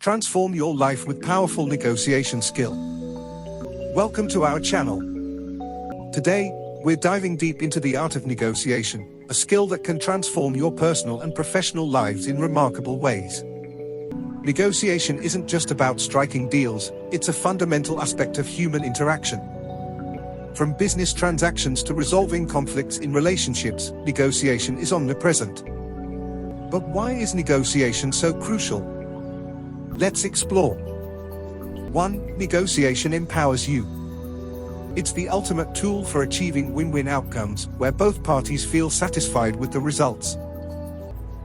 Transform your life with powerful negotiation skill. Welcome to our channel. Today, we're diving deep into the art of negotiation, a skill that can transform your personal and professional lives in remarkable ways. Negotiation isn't just about striking deals, it's a fundamental aspect of human interaction. From business transactions to resolving conflicts in relationships, negotiation is omnipresent. But why is negotiation so crucial? Let's explore. 1. Negotiation empowers you. It's the ultimate tool for achieving win-win outcomes, where both parties feel satisfied with the results.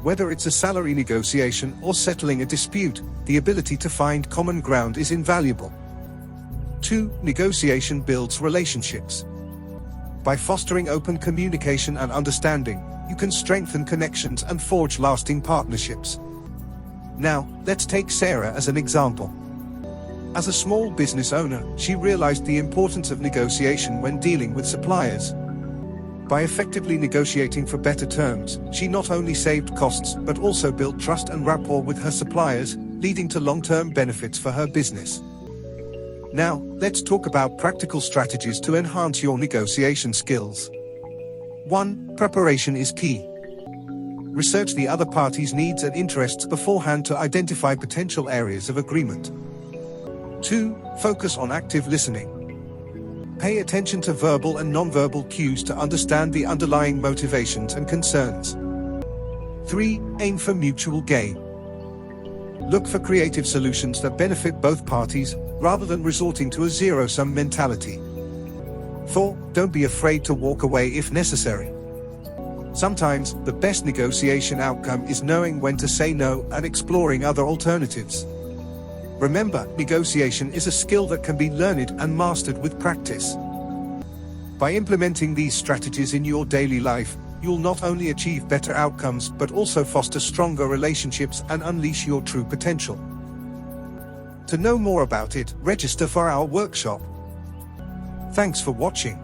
Whether it's a salary negotiation or settling a dispute, the ability to find common ground is invaluable. 2. Negotiation builds relationships. By fostering open communication and understanding, you can strengthen connections and forge lasting partnerships. Now, let's take Sarah as an example. As a small business owner, she realized the importance of negotiation when dealing with suppliers. By effectively negotiating for better terms, she not only saved costs but also built trust and rapport with her suppliers, leading to long-term benefits for her business. Now, let's talk about practical strategies to enhance your negotiation skills. 1. Preparation is key. Research the other party's needs and interests beforehand to identify potential areas of agreement. 2. Focus on active listening. Pay attention to verbal and nonverbal cues to understand the underlying motivations and concerns. 3. Aim for mutual gain. Look for creative solutions that benefit both parties, rather than resorting to a zero-sum mentality. 4. Don't be afraid to walk away if necessary. Sometimes, the best negotiation outcome is knowing when to say no and exploring other alternatives. Remember, negotiation is a skill that can be learned and mastered with practice. By implementing these strategies in your daily life, you'll not only achieve better outcomes but also foster stronger relationships and unleash your true potential. To know more about it, register for our workshop. Thanks for watching.